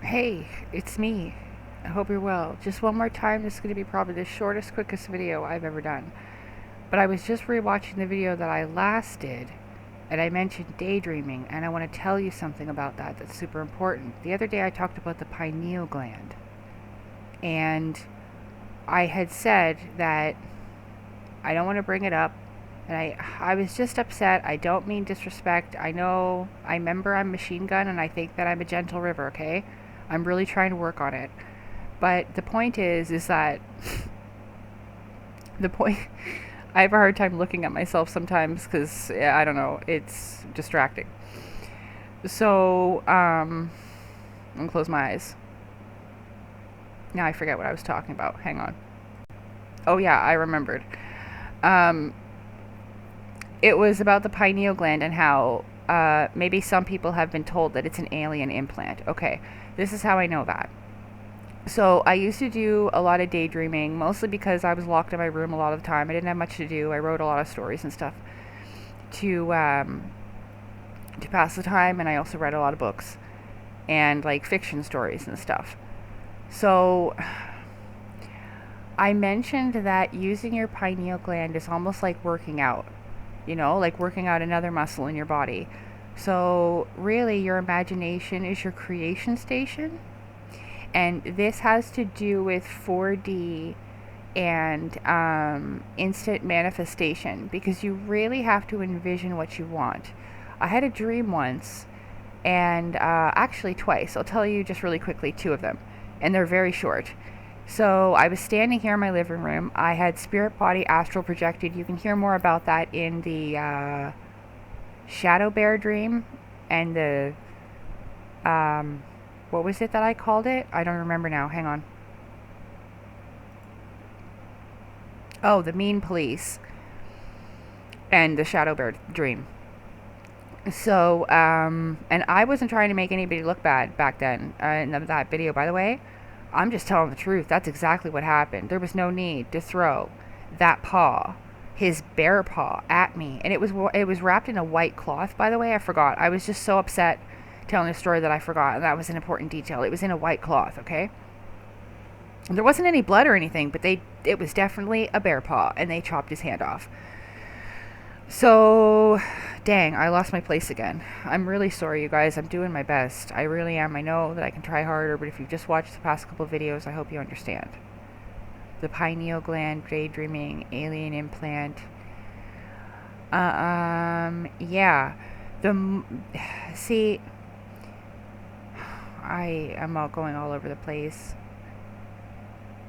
Hey, it's me. I hope you're well. Just one more time, this is going to be probably the shortest, quickest video I've ever done. But I was just rewatching the video that I last did, and I mentioned daydreaming, and I want to tell you something about that that's super important. The other day I talked about the pineal gland, and I had said that I don't want to bring it up, and I was just upset. I don't mean disrespect. I remember I'm Machine Gun, and I think that I'm a gentle river, okay? I'm really trying to work on it. But the point is that the point, I have a hard time looking at myself sometimes because, I don't know, it's distracting. So, I'm gonna close my eyes. Now I forget what I was talking about. Hang on. Oh yeah, I remembered. Um, it was about the pineal gland and how maybe some people have been told that it's an alien implant. Okay, this is how I know that. So I used to do a lot of daydreaming, mostly because I was locked in my room a lot of the time. I didn't have much to do. I wrote a lot of stories and stuff to pass the time, and I also read a lot of books and like fiction stories and stuff. So I mentioned that using your pineal gland is almost like working out, like working out another muscle in your body. So really, your imagination is your creation station. And this has to do with 4D and instant manifestation, because you really have to envision what you want. I had a dream once, and actually twice. I'll tell you just really quickly two of them, and they're very short. So I was standing here in my living room. I had spirit body astral projected. You can hear more about that in the shadow bear dream and the what was it that I called it? I don't remember now. Hang on. Oh, the mean police and the shadow bear dream. So, and I wasn't trying to make anybody look bad back then in that video, by the way. I'm just telling the truth. That's exactly what happened. There was no need to throw that paw, his bear paw, at me. And it was wrapped in a white cloth, by the way. I forgot. I was just so upset telling a story that I forgot, and that was an important detail. It was in a white cloth, okay? And there wasn't any blood or anything, but it was definitely a bear paw, and they chopped his hand off. So, dang, I lost my place again. I'm really sorry, you guys. I'm doing my best. I really am. I know that I can try harder, but if you've just watched the past couple of videos, I hope you understand. The pineal gland, daydreaming, alien implant. Yeah. See, I am going all over the place.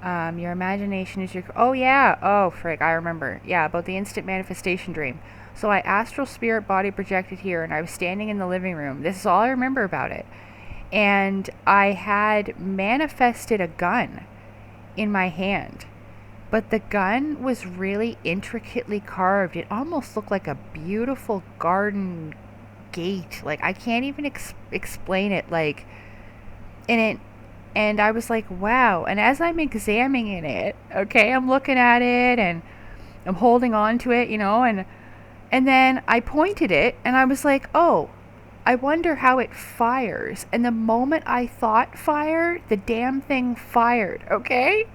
Your imagination is your... Oh, yeah. Oh, frick. I remember. Yeah, about the instant manifestation dream. So I astral spirit body projected here, and I was standing in the living room. This is all I remember about it. And I had manifested a gun in my hand. But the gun was really intricately carved. It almost looked like a beautiful garden gate. Like, I can't even explain it. Like... And I was like, wow. And as I'm examining it, okay, I'm looking at it and I'm holding on to it, and then I pointed it and I was like, oh, I wonder how it fires. And the moment I thought fire, the damn thing fired, okay?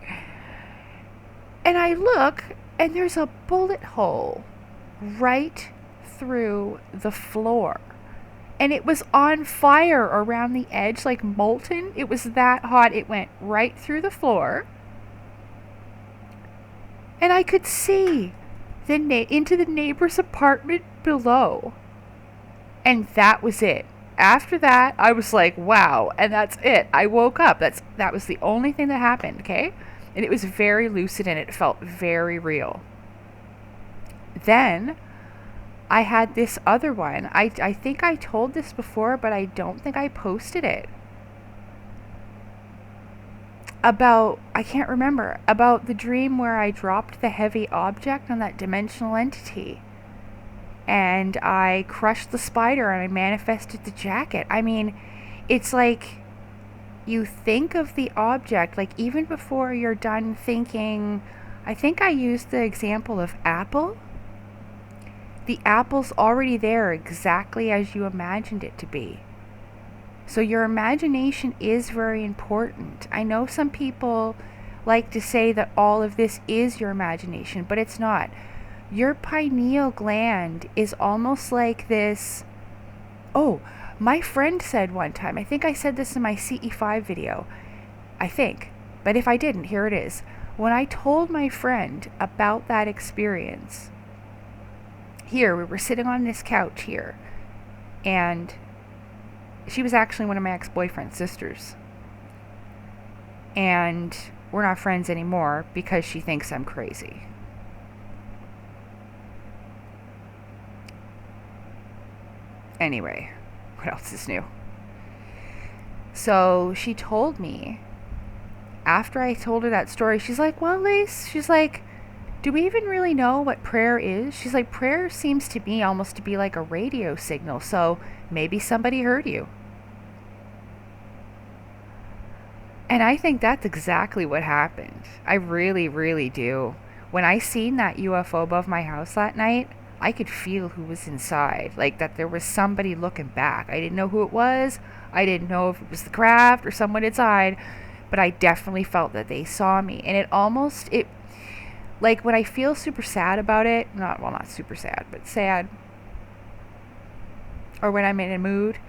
And I look and there's a bullet hole right through the floor. And it was on fire around the edge, like molten. It was that hot. It went right through the floor. And I could see into the neighbor's apartment below. And that was it. After that, I was like, wow. And that's it. I woke up. That was the only thing that happened, okay? And it was very lucid and it felt very real. Then I had this other one. I think I told this before, but I don't think I posted it. I can't remember, about the dream where I dropped the heavy object on that dimensional entity. And I crushed the spider and I manifested the jacket. I mean, it's like you think of the object, like even before you're done thinking. I think I used the example of apple. The apple's already there exactly as you imagined it to be. So your imagination is very important. I know some people like to say that all of this is your imagination, but it's not. Your pineal gland is almost like this. Oh, my friend said one time, I think I said this in my CE5 video, I think, but if I didn't, here it is. When I told my friend about that experience, here, we were sitting on this couch here, and she was actually one of my ex-boyfriend's sisters. And we're not friends anymore because she thinks I'm crazy. Anyway, what else is new? So she told me, after I told her that story, she's like, well, Lace, she's like, do we even really know what prayer is? She's like, prayer seems to me almost to be like a radio signal, so maybe somebody heard you. And I think that's exactly what happened. I really, really do. When I seen that UFO above my house that night, I could feel who was inside. Like that there was somebody looking back. I didn't know who it was. I didn't know if it was the craft or someone inside. But I definitely felt that they saw me. And it like when I feel super sad about it, not super sad, but sad. Or when I'm in a mood,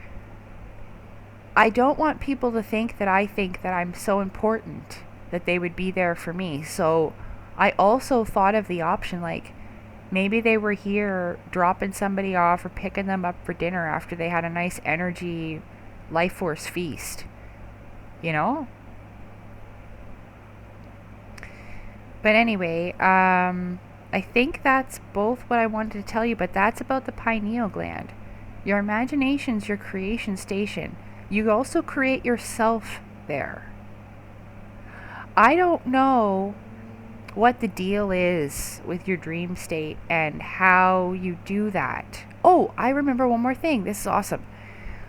I don't want people to think that I think that I'm so important that they would be there for me. So I also thought of the option, like maybe they were here dropping somebody off or picking them up for dinner after they had a nice energy life force feast, you know? But anyway, I think that's both what I wanted to tell you, but that's about the pineal gland. Your imagination's your creation station. You also create yourself there. I don't know what the deal is with your dream state and how you do that. Oh, I remember one more thing. This is awesome.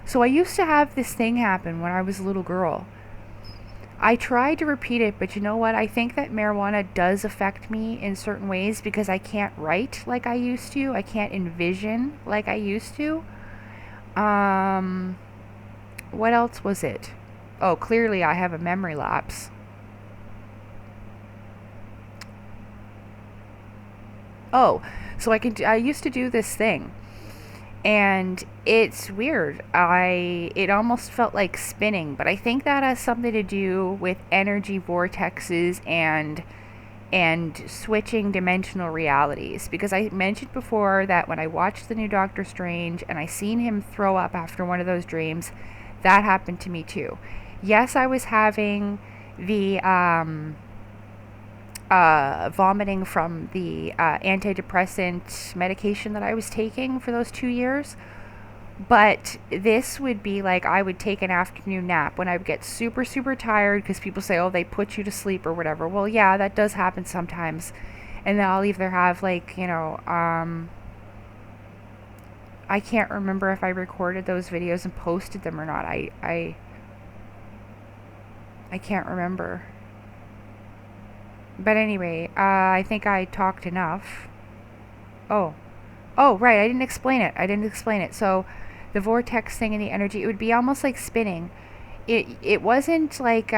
So I used to have this thing happen when I was a little girl. I tried to repeat it, but you know what? I think that marijuana does affect me in certain ways because I can't write like I used to. I can't envision like I used to. What else was it? Oh, clearly I have a memory lapse. Oh, so I used to do this thing. And it's weird. It almost felt like spinning, but I think that has something to do with energy vortexes and switching dimensional realities, because I mentioned before that when I watched the new Doctor Strange and I seen him throw up after one of those dreams, that happened to me too. Yes, I was having the vomiting from the antidepressant medication that I was taking for those 2 years. But this would be like I would take an afternoon nap when I would get super, super tired, because people say, oh, they put you to sleep or whatever. Well, yeah, that does happen sometimes. And then I'll either have like, I can't remember if I recorded those videos and posted them or not. I can't remember. But anyway, I think I talked enough. Oh, right, I didn't explain it. So the vortex thing and the energy, it would be almost like spinning. It wasn't like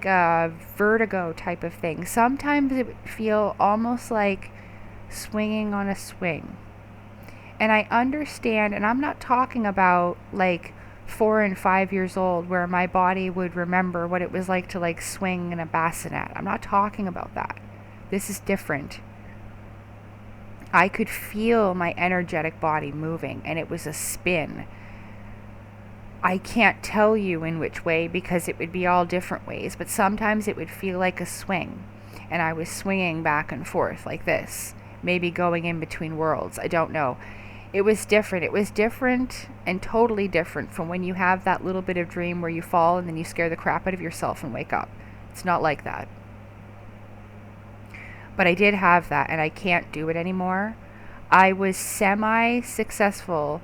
a vertigo type of thing. Sometimes it would feel almost like swinging on a swing. And I understand, and I'm not talking about like 4 and 5 years old where my body would remember what it was like to like swing in a bassinet. I'm not talking about that. This is different. I could feel my energetic body moving, and it was a spin. I can't tell you in which way because it would be all different ways, but sometimes it would feel like a swing, and I was swinging back and forth like this, maybe going in between worlds. I don't know. It was different. It was different and totally different from when you have that little bit of dream where you fall and then you scare the crap out of yourself and wake up. It's not like that. But I did have that, and I can't do it anymore. I was semi-successful.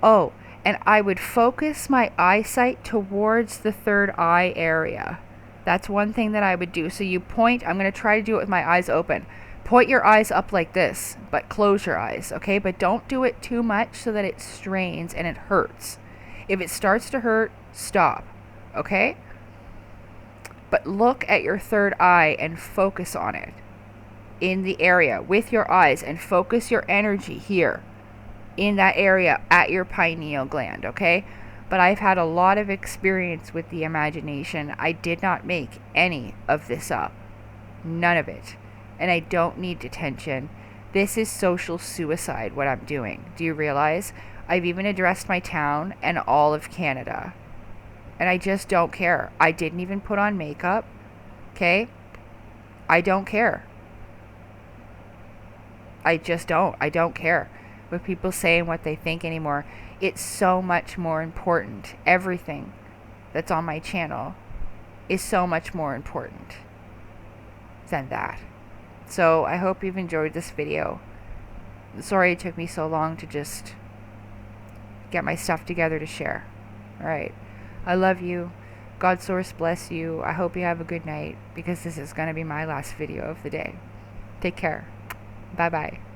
Oh, and I would focus my eyesight towards the third eye area. That's one thing that I would do. So you point, I'm going to try to do it with my eyes open. Point your eyes up like this, but close your eyes, okay? But don't do it too much so that it strains and it hurts. If it starts to hurt, stop, okay? But look at your third eye and focus on it in the area with your eyes, and focus your energy here in that area at your pineal gland, okay? But I've had a lot of experience with the imagination. I did not make any of this up. None of it. And I don't need detention. This is social suicide, what I'm doing. Do you realize? I've even addressed my town and all of Canada. And I just don't care. I didn't even put on makeup. Okay? I don't care. I just don't. I don't care what people say and what they think anymore. It's so much more important. Everything that's on my channel is so much more important than that. So I hope you've enjoyed this video. Sorry it took me so long to just get my stuff together to share. Alright. I love you. God source bless you. I hope you have a good night, because this is going to be my last video of the day. Take care. Bye bye.